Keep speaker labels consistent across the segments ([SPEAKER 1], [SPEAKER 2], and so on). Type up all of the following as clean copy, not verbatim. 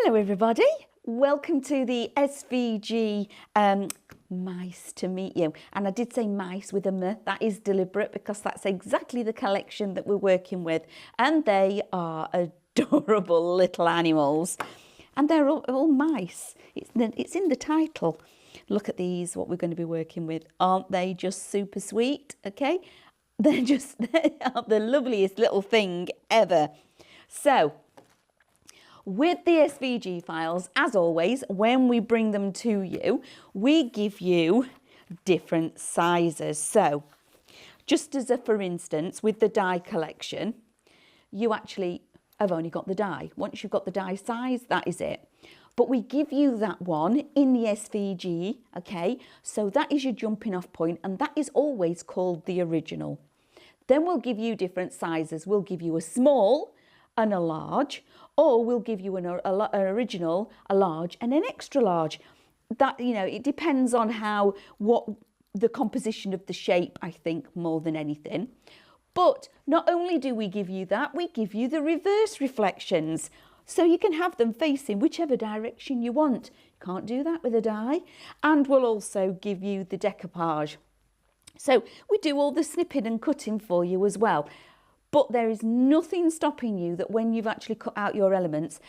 [SPEAKER 1] Hello everybody, welcome to the SVG Mice to Meet You. And I did say mice with a M, that is deliberate because that's exactly the collection that we're working with. And they are adorable little animals. And they're all mice, it's in the title. Look at these, what we're going to be working with. Aren't they just super sweet, okay? They are the loveliest little thing ever. So, with the SVG files, as always, when we bring them to you, we give you different sizes. So, just as a for instance, with the die collection, you actually have only got the die. Once you've got the die size, that is it. But we give you that one in the SVG, okay? So that is your jumping off point, and that is always called the original. Then we'll give you different sizes. We'll give you a small and a large, or we'll give you an original, a large and an extra large. That, you know, it depends on what the composition of the shape, I think, more than anything. But not only do we give you that, we give you the reverse reflections. So you can have them facing whichever direction you want. Can't do that with a die. And we'll also give you the decoupage. So we do all the snipping and cutting for you as well. But there is nothing stopping you that when you've actually cut out your elements,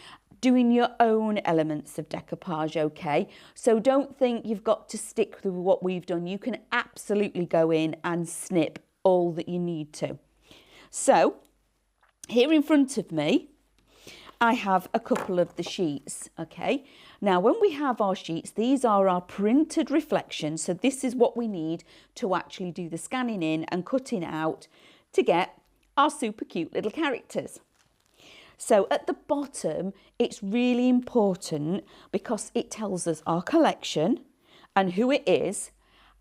[SPEAKER 1] doing your own elements of decoupage, okay? So don't think you've got to stick with what we've done. You can absolutely go in and snip all that you need to. So here in front of me, I have a couple of the sheets, okay? Now, when we have our sheets, these are our printed reflections. So this is what we need to actually do the scanning in and cutting out to get our super cute little characters. So at the bottom, it's really important because it tells us our collection and who it is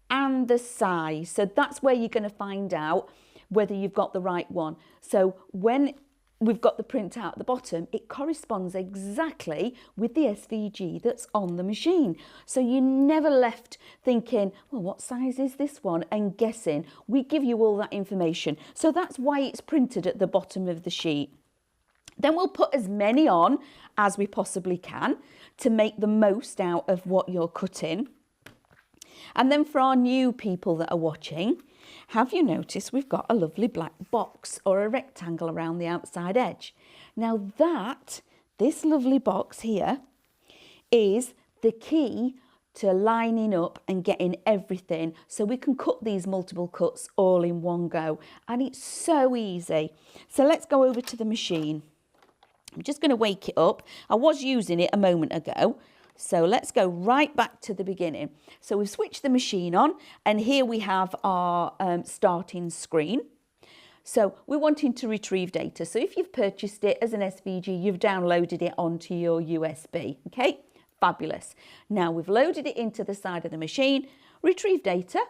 [SPEAKER 1] and the size. So that's where you're going to find out whether you've got the right one. So when we've got the print out at the bottom, it corresponds exactly with the SVG that's on the machine. So you're never left thinking, well, what size is this one? And guessing. We give you all that information. So that's why it's printed at the bottom of the sheet. Then we'll put as many on as we possibly can to make the most out of what you're cutting. And then for our new people that are watching, have you noticed we've got a lovely black box or a rectangle around the outside edge? Now this lovely box here is the key to lining up and getting everything so we can cut these multiple cuts all in one go. And it's so easy. So let's go over to the machine. I'm just going to wake it up. I was using it a moment ago. So let's go right back to the beginning. So we've switched the machine on and here we have our starting screen. So we're wanting to retrieve data. So if you've purchased it as an SVG, you've downloaded it onto your USB, okay? Fabulous. Now we've loaded it into the side of the machine, retrieve data.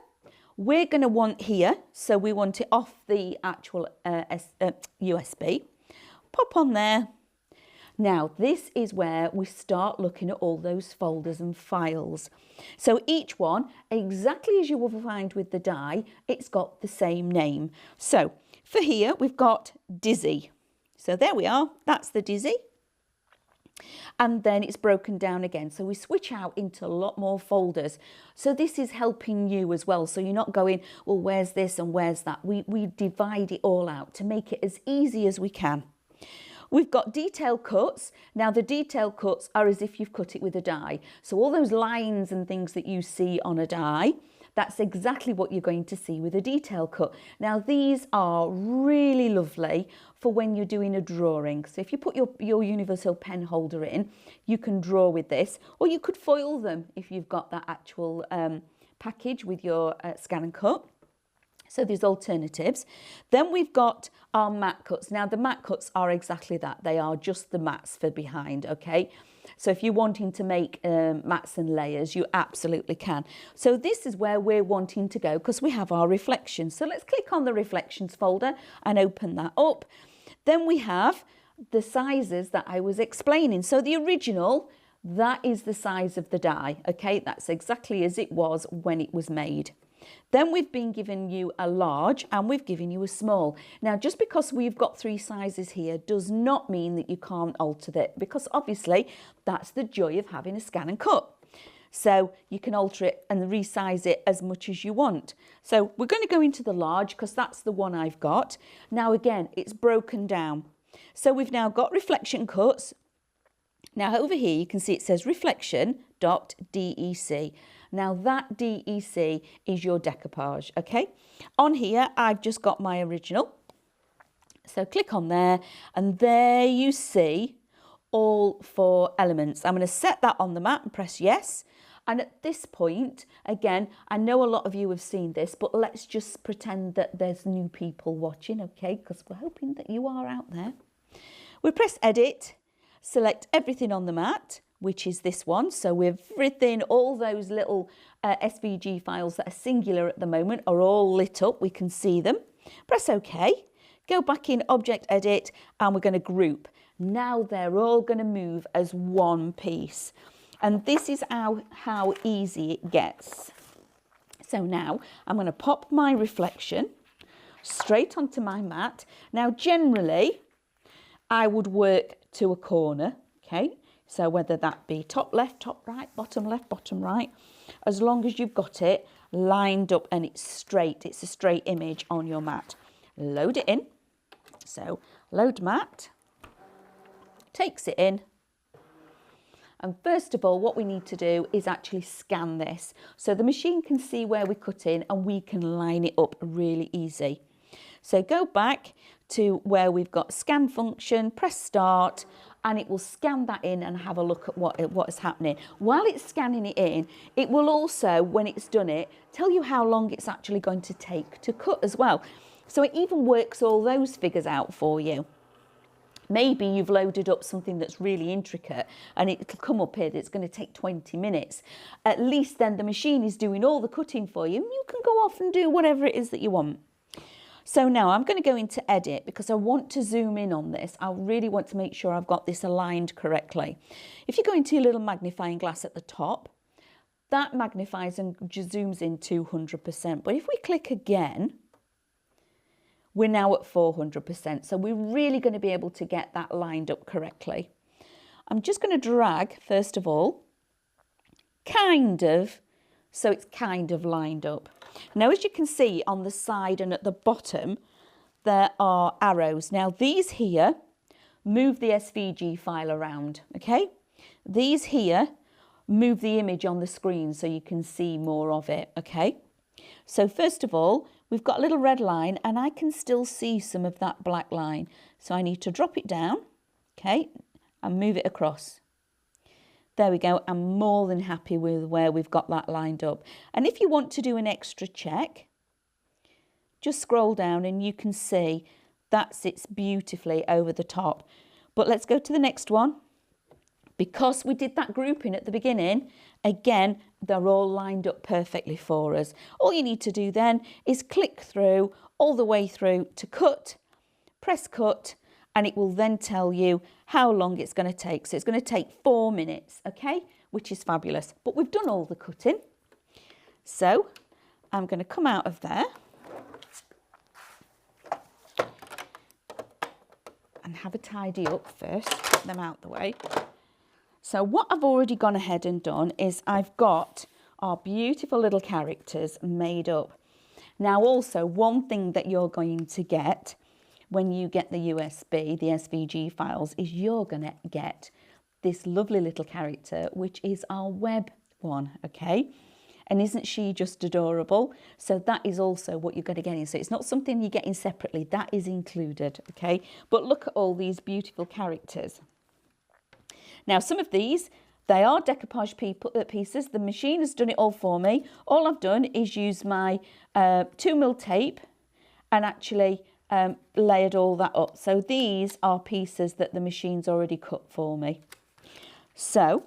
[SPEAKER 1] We're going to want here, so we want it off the actual USB. Pop on there. Now, this is where we start looking at all those folders and files. So each one, exactly as you will find with the die, it's got the same name. So for here, we've got Dizzy. So there we are, that's the Dizzy. And then it's broken down again. So we switch out into a lot more folders. So this is helping you as well. So you're not going, well, where's this and where's that? We divide it all out to make it as easy as we can. We've got detail cuts. Now the detail cuts are as if you've cut it with a die. So all those lines and things that you see on a die, that's exactly what you're going to see with a detail cut. Now these are really lovely for when you're doing a drawing. So if you put your universal pen holder in, you can draw with this, or you could foil them if you've got that actual package with your scan and cut. So there's alternatives. Then we've got our mat cuts. Now the mat cuts are exactly that. They are just the mats for behind, okay? So if you're wanting to make mats and layers, you absolutely can. So this is where we're wanting to go because we have our reflections. So let's click on the reflections folder and open that up. Then we have the sizes that I was explaining. So the original, that is the size of the die, okay? That's exactly as it was when it was made. Then we've been given you a large and we've given you a small. Now, just because we've got 3 sizes here does not mean that you can't alter that, because obviously that's the joy of having a scan and cut. So you can alter it and resize it as much as you want. So we're going to go into the large because that's the one I've got. Now again, it's broken down. So we've now got reflection cuts. Now over here you can see it says reflection.dec. Now that DEC is your decoupage, okay? On here I've just got my original. So click on there and there you see all 4 elements. I'm going to set that on the mat and press yes. And at this point, again, I know a lot of you have seen this, but let's just pretend that there's new people watching, okay? Because we're hoping that you are out there. We press edit, select everything on the mat, which is this one. So everything, all those little SVG files that are singular at the moment are all lit up. We can see them. Press OK. Go back in Object Edit and we're going to group. Now they're all going to move as one piece. And this is how easy it gets. So now I'm going to pop my reflection straight onto my mat. Now generally I would work to a corner, okay? So whether that be top left, top right, bottom left, bottom right, as long as you've got it lined up and it's straight, it's a straight image on your mat. Load it in. So load mat, takes it in. And first of all, what we need to do is actually scan this. So the machine can see where we cut in and we can line it up really easy. So go back to where we've got scan function, press start, and it will scan that in and have a look at what is happening. While it's scanning it in, it will also, when it's done it, tell you how long it's actually going to take to cut as well. So it even works all those figures out for you. Maybe you've loaded up something that's really intricate and it'll come up here that it's going to take 20 minutes. At least then the machine is doing all the cutting for you and you can go off and do whatever it is that you want. So now I'm going to go into edit because I want to zoom in on this. I really want to make sure I've got this aligned correctly. If you go into your little magnifying glass at the top, that magnifies and zooms in 200%. But if we click again, we're now at 400%. So we're really going to be able to get that lined up correctly. I'm just going to drag, first of all, kind of, so it's kind of lined up. Now, as you can see on the side and at the bottom, there are arrows. Now, these here move the SVG file around, okay? These here move the image on the screen so you can see more of it, okay? So first of all, we've got a little red line and I can still see some of that black line. So I need to drop it down, okay, and move it across. There we go. I'm more than happy with where we've got that lined up. And if you want to do an extra check, just scroll down and you can see that sits beautifully over the top. But let's go to the next one. Because we did that grouping at the beginning, again, they're all lined up perfectly for us. All you need to do then is click through all the way through to cut, press cut, and it will then tell you how long it's going to take. So it's going to take 4 minutes, okay, which is fabulous. But we've done all the cutting. So I'm going to come out of there and have a tidy up first, get them out the way. So what I've already gone ahead and done is I've got our beautiful little characters made up. Now also, one thing that you're going to get when you get the USB, the SVG files, is you're going to get this lovely little character, which is our web one, okay? And isn't she just adorable? So that is also what you're going to get in. So it's not something you're getting separately, that is included, okay? But look at all these beautiful characters. Now, some of these, they are decoupage pieces. The machine has done it all for me. All I've done is use my 2mm tape and actually layered all that up. So these are pieces that the machine's already cut for me. So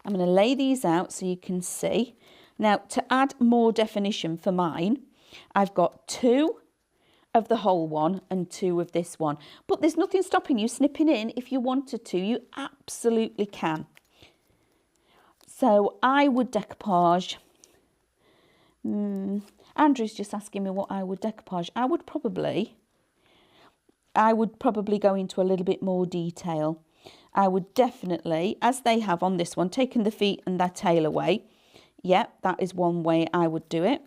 [SPEAKER 1] I'm going to lay these out so you can see. Now, to add more definition for mine, I've got 2 of the whole one and 2 of this one, but there's nothing stopping you snipping in. If you wanted to, you absolutely can. So I would decoupage Andrew's just asking me what I would decoupage. I would probably go into a little bit more detail. I would definitely, as they have on this one, taken the feet and their tail away. Yep, that is one way I would do it.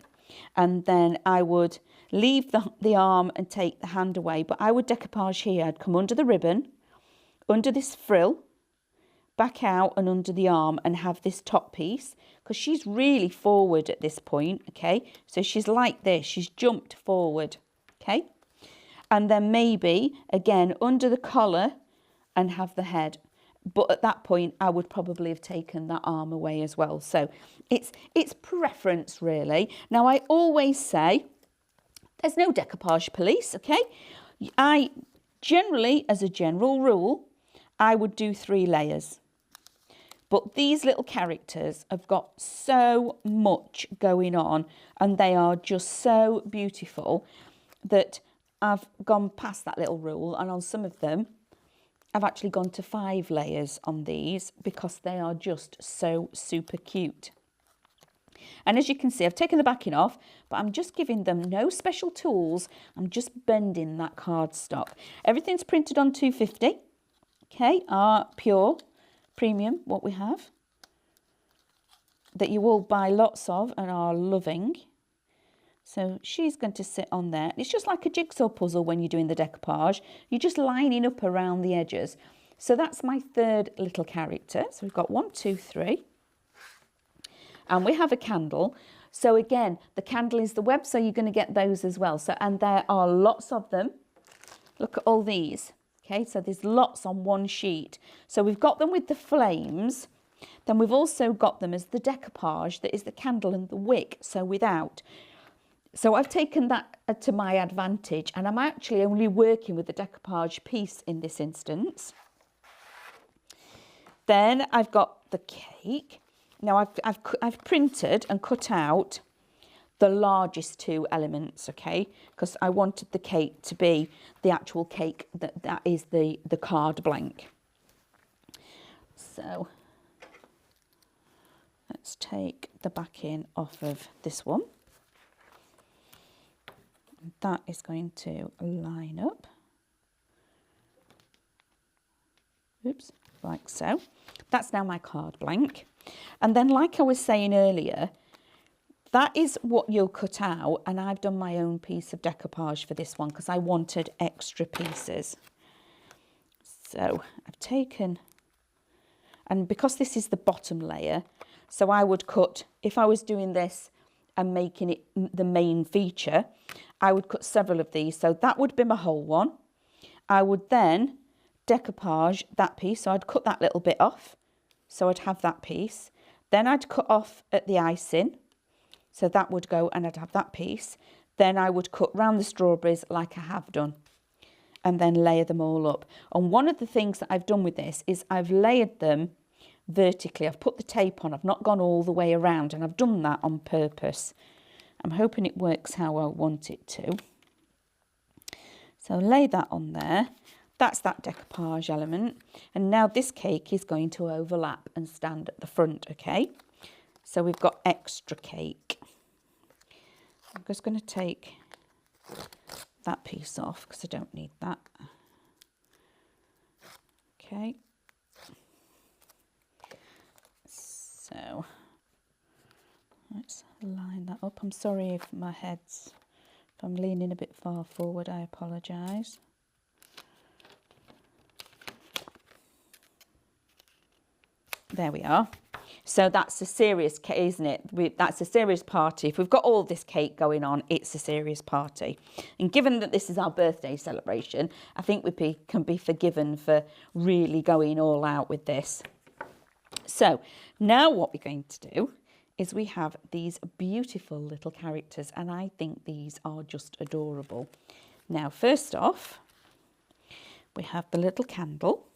[SPEAKER 1] And then I would leave the arm and take the hand away. But I would decoupage here. I'd come under the ribbon, under this frill, back out and under the arm and have this top piece, because she's really forward at this point, okay? So she's like this, she's jumped forward, okay? And then maybe, again, under the collar and have the head. But at that point, I would probably have taken that arm away as well. So it's preference, really. Now, I always say there's no decoupage police, okay? I generally, as a general rule, I would do 3 layers. But these little characters have got so much going on and they are just so beautiful that I've gone past that little rule, and on some of them, I've actually gone to 5 layers on these because they are just so super cute. And as you can see, I've taken the backing off, but I'm just giving them no special tools. I'm just bending that cardstock. Everything's printed on 250. Okay, our pure premium, what we have, that you all buy lots of and are loving. So she's going to sit on there. It's just like a jigsaw puzzle when you're doing the decoupage. You're just lining up around the edges. So that's my 3rd little character. So we've got 1, 2, 3. And we have a candle. So again, the candle is the web, so you're going to get those as well. So, and there are lots of them. Look at all these. Okay, so there's lots on one sheet. So we've got them with the flames. Then we've also got them as the decoupage, that is the candle and the wick, so without. So I've taken that to my advantage, and I'm actually only working with the decoupage piece in this instance. Then I've got the cake. Now I've printed and cut out the largest 2 elements, okay, because I wanted the cake to be the actual cake that is the card blank. So let's take the backing off of this one. That is going to line up. Oops, like so. That's now my card blank. And then, like I was saying earlier, that is what you'll cut out, and I've done my own piece of decoupage for this one because I wanted extra pieces. So I've taken, and because this is the bottom layer, so I would cut, if I was doing this and making it the main feature, I would cut several of these. So that would be my whole one. I would then decoupage that piece, so I'd cut that little bit off, so I'd have that piece. Then I'd cut off at the icing, so that would go and I'd have that piece. Then I would cut round the strawberries like I have done and then layer them all up. And one of the things that I've done with this is I've layered them vertically. I've put the tape on, I've not gone all the way around, and I've done that on purpose. I'm hoping it works how I want it to. So lay that on there. That's that decoupage element. And now this cake is going to overlap and stand at the front, okay? So we've got extra cake. I'm just going to take that piece off because I don't need that. Okay. So let's line that up. I'm sorry if I'm leaning a bit far forward, I apologise. There we are. So that's a serious cake, isn't it? That's a serious party. If we've got all this cake going on, it's a serious party. And given that this is our birthday celebration, I think we can be forgiven for really going all out with this. So now what we're going to do is we have these beautiful little characters, and I think these are just adorable. Now, first off, we have the little candle.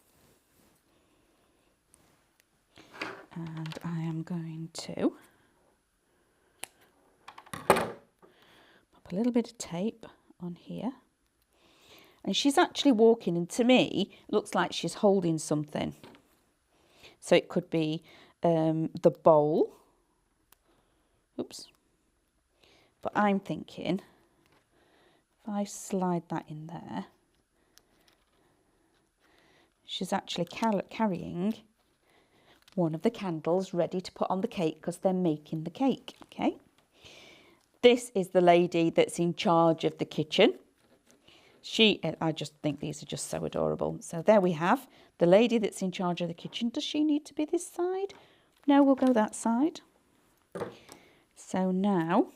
[SPEAKER 1] And I am going to pop a little bit of tape on here. And she's actually walking, and to me, looks like she's holding something. So it could be the bowl. Oops. But I'm thinking, if I slide that in there, she's actually carrying one of the candles ready to put on the cake because they're making the cake, okay? This is the lady that's in charge of the kitchen. I just think these are just so adorable. So there we have the lady that's in charge of the kitchen. Does she need to be this side? No, we'll go that side. So now,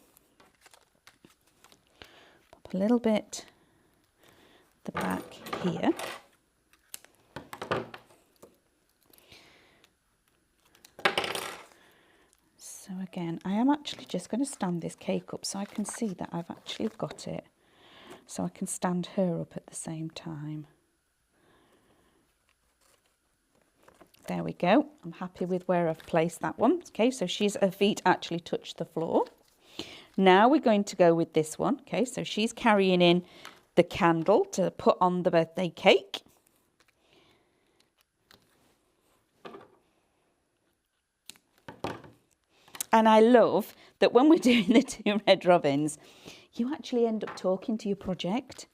[SPEAKER 1] pop a little bit the back here. So again, I am actually just going to stand this cake up so I can see that I've actually got it. So I can stand her up at the same time. There we go. I'm happy with where I've placed that one. Okay, so her feet actually touch the floor. Now we're going to go with this one. Okay, so she's carrying in the candle to put on the birthday cake. And I love that when we're doing the 2 red robins, you actually end up talking to your project.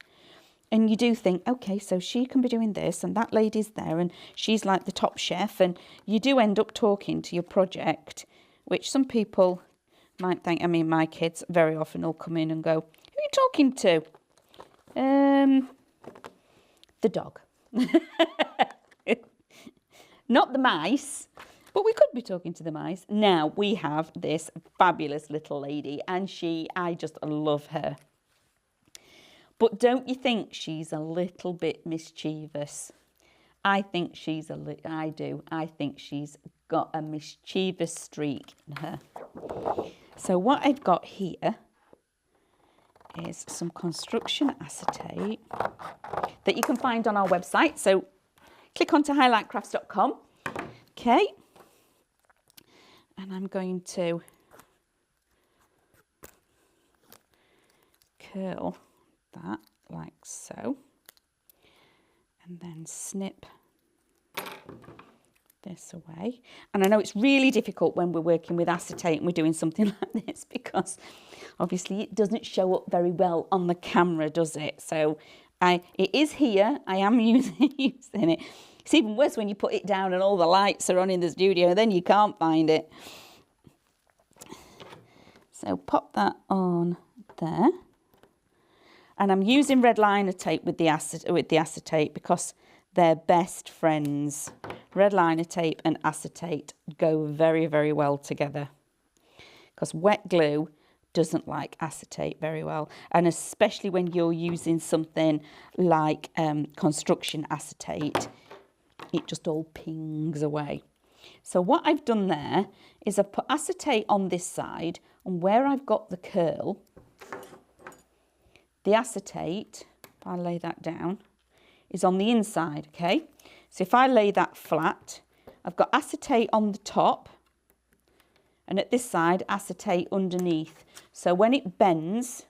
[SPEAKER 1] And you do think, okay, so she can be doing this and that lady's there and she's like the top chef. And you do end up talking to your project, which some people might think, I mean, my kids very often will come in and go, who are you talking to? The dog. Not the mice. But we could be talking to the mice. Now we have this fabulous little lady and I just love her. But don't you think she's a little bit mischievous? I think I do. I think she's got a mischievous streak in her. So what I've got here is some construction acetate that you can find on our website. So click onto highlightcrafts.com. Okay. And I'm going to curl that like so, and then snip this away. And I know it's really difficult when we're working with acetate and we're doing something like this because obviously it doesn't show up very well on the camera, does it? So it is here. I am using it. It's even worse when you put it down and all the lights are on in the studio, then you can't find it. So pop that on there. And I'm using red liner tape with the acetate because they're best friends. Red liner tape and acetate go very, very well together because wet glue doesn't like acetate very well. And especially when you're using something like construction acetate, it just all pings away. So what I've done there is I've put acetate on this side, and where I've got the curl, the acetate, if I lay that down, is on the inside, okay? So if I lay that flat, I've got acetate on the top, and at this side, acetate underneath. So when it bends,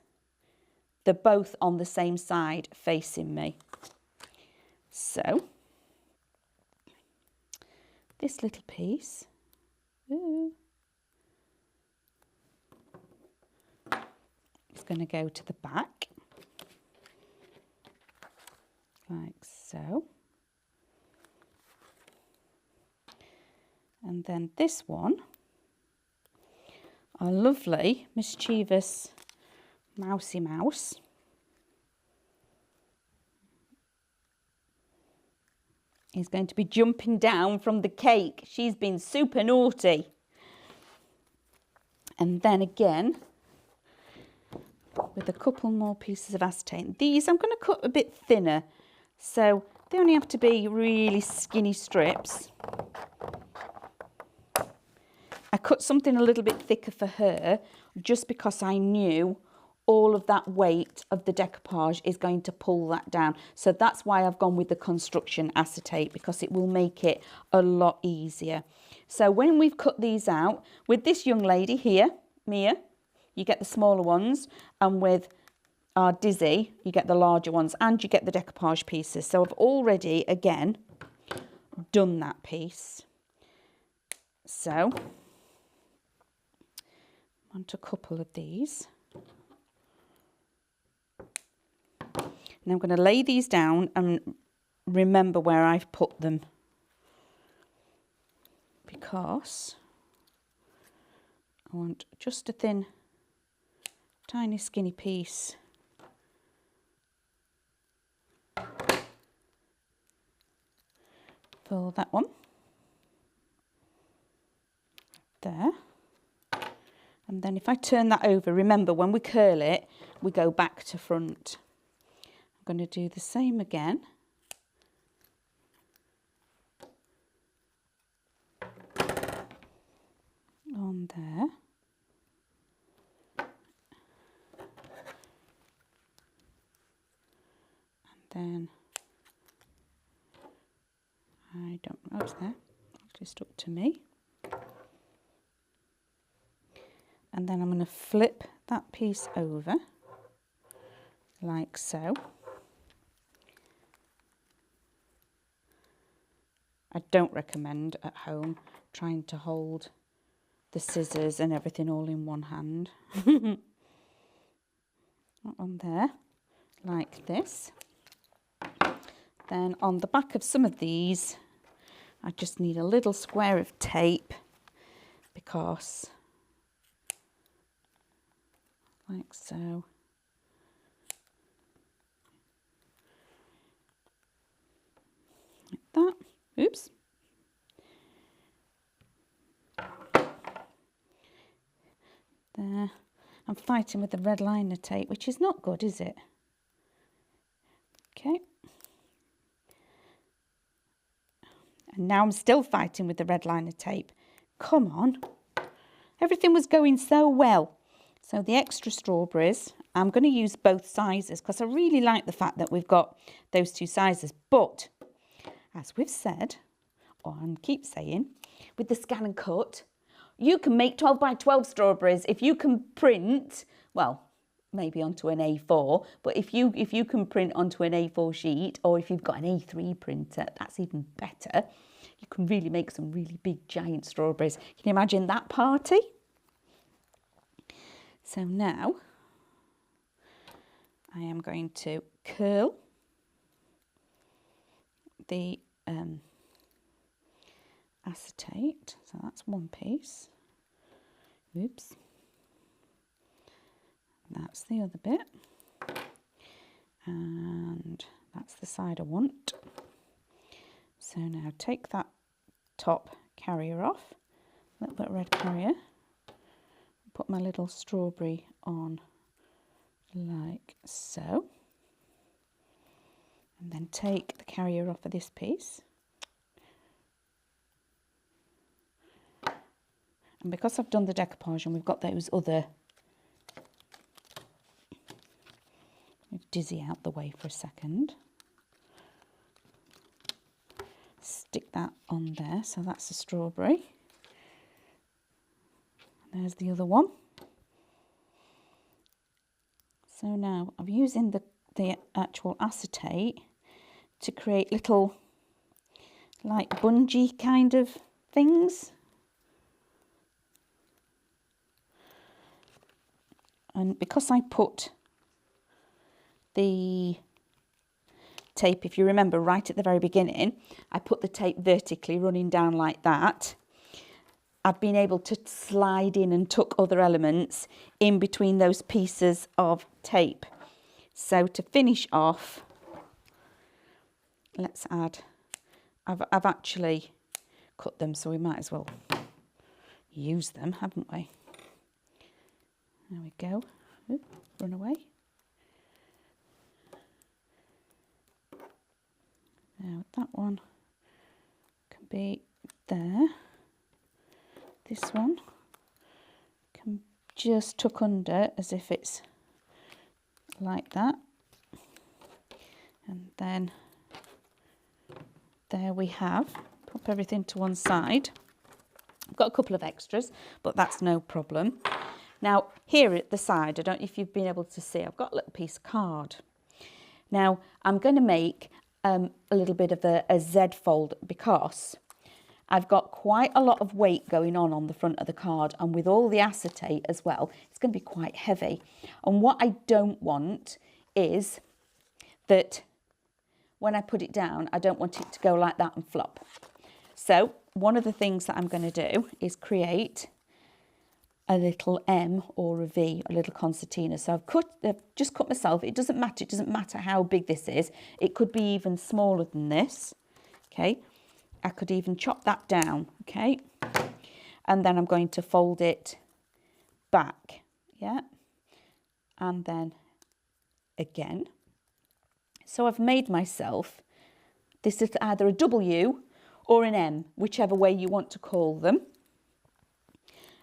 [SPEAKER 1] they're both on the same side facing me. So this little piece is going to go to the back, like so. And then this one, our lovely mischievous mousy mouse, is going to be jumping down from the cake. She's been super naughty. And then again, with a couple more pieces of acetate. These I'm going to cut a bit thinner, so they only have to be really skinny strips. I cut something a little bit thicker for her just because I knew all of that weight of the decoupage is going to pull that down. So that's why I've gone with the construction acetate, because it will make it a lot easier. So when we've cut these out, with this young lady here, Mia, you get the smaller ones, and with our Dizzy, you get the larger ones, and you get the decoupage pieces. So I've already, again, done that piece. So, I want a couple of these. And I'm going to lay these down and remember where I've put them, because I want just a thin, tiny, skinny piece. For that one. There. And then if I turn that over, remember when we curl it, we go back to front. I'm going to do the same again. On there. And then I don't know, it's there, actually stuck to me. And then I'm going to flip that piece over, like so. I don't recommend at home trying to hold the scissors and everything all in one hand. On there, like this. Then on the back of some of these, I just need a little square of tape, because like so. Like that. Oops. There. I'm fighting with the red liner tape, which is not good, is it? Okay. And now I'm still fighting with the red liner tape. Come on. Everything was going so well. So the extra strawberries, I'm going to use both sizes, because I really like the fact that we've got those two sizes. But as we've said, or I keep saying, with the scan and cut, you can make 12 by 12 strawberries if you can print, well, maybe onto an A4, but if you can print onto an A4 sheet, or if you've got an A3 printer, that's even better. You can really make some really big giant strawberries. Can you imagine that party? So now I am going to curl the acetate. So that's one piece. Oops. That's the other bit. And that's the side I want. So now take that top carrier off, a little bit of red carrier. Put my little strawberry on like so, and then take the carrier off of this piece, and because I've done the decoupage and we've got those other, dizzy out the way for a second, stick that on there. So that's the strawberry. There's the other one. So now I'm using the actual acetate to create little like bungee kind of things. And because I put the tape, if you remember right at the very beginning, I put the tape vertically running down like that. I've been able to slide in and tuck other elements in between those pieces of tape. So to finish off, let's add, I've actually cut them, so we might as well use them, haven't we? There we go. Ooh, run away. Now that one can be there. This one can just tuck under as if it's like that. And then there we have, pop everything to one side. I've got a couple of extras, but that's no problem. Now here at the side, I don't know if you've been able to see, I've got a little piece of card. Now I'm going to make a little bit of a Z fold, because I've got quite a lot of weight going on the front of the card, and with all the acetate as well, it's going to be quite heavy. And what I don't want is that when I put it down, I don't want it to go like that and flop. So one of the things that I'm going to do is create a little M or a V, a little concertina. So I've just cut myself. It doesn't matter how big this is. It could be even smaller than this. Okay, I could even chop that down. Okay, and then I'm going to fold it back. Yeah, and then again. So I've made myself, this is either a W or an M, whichever way you want to call them.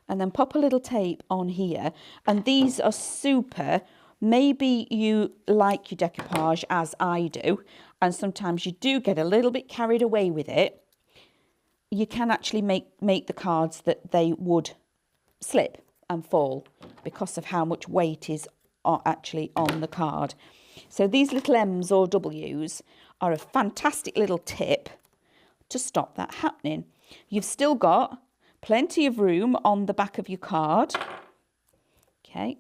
[SPEAKER 1] And then pop a little tape on here. And these are super. Maybe you like your decoupage as I do, and sometimes you do get a little bit carried away with it. You can actually make the cards that they would slip and fall because of how much weight is actually on the card. So these little M's or W's are a fantastic little tip to stop that happening. You've still got plenty of room on the back of your card. Okay,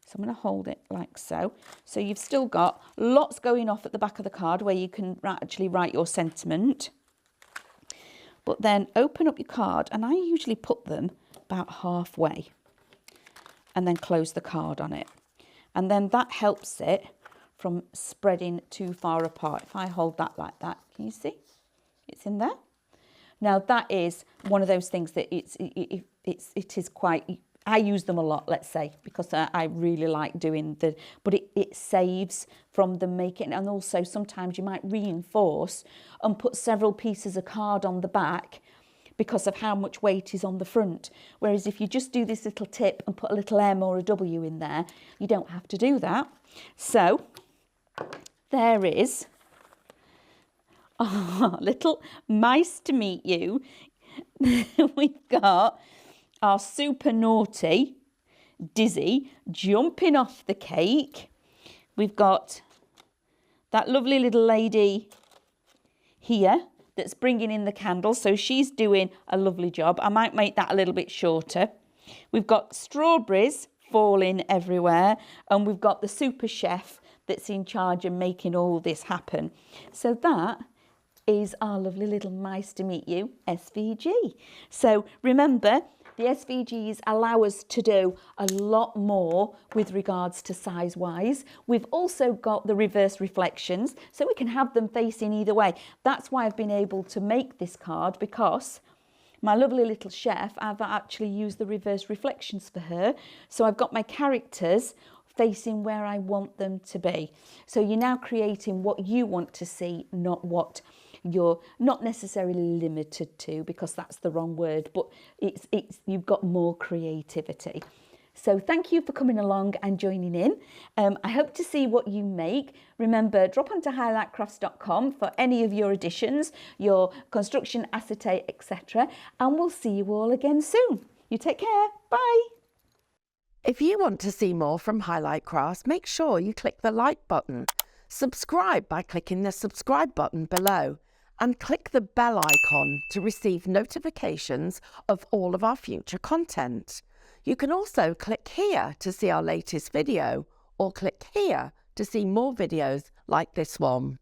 [SPEAKER 1] so I'm going to hold it like so. So you've still got lots going off at the back of the card where you can actually write your sentiment. But then open up your card, and I usually put them about halfway and then close the card on it. And then that helps it from spreading too far apart. If I hold that like that, can you see? It's in there. Now that is one of those things that it is quite, I use them a lot, let's say, because I really like doing but it saves from them making, and also sometimes you might reinforce and put several pieces of card on the back because of how much weight is on the front. Whereas if you just do this little tip and put a little M or a W in there, you don't have to do that. So there is little mice to meet you. We've got our super naughty Dizzy jumping off the cake. We've got that lovely little lady here that's bringing in the candles, so she's doing a lovely job. I might make that a little bit shorter. We've got strawberries falling everywhere, and we've got the super chef that's in charge of making all this happen. So that is our lovely little mice to meet you SVG. So remember, the SVGs allow us to do a lot more with regards to size wise. We've also got the reverse reflections, so we can have them facing either way. That's why I've been able to make this card, because my lovely little chef, I've actually used the reverse reflections for her. So I've got my characters facing where I want them to be. So you're now creating what you want to see, not what you're not necessarily limited to, because that's the wrong word, but you've got more creativity. So thank you for coming along and joining in. I hope to see what you make. Remember, drop onto highlightcrafts.com for any of your additions, your construction, acetate, etc. And we'll see you all again soon. You take care. Bye.
[SPEAKER 2] If you want to see more from Highlight Crafts, make sure you click the like button. Subscribe by clicking the subscribe button below, and click the bell icon to receive notifications of all of our future content. You can also click here to see our latest video, or click here to see more videos like this one.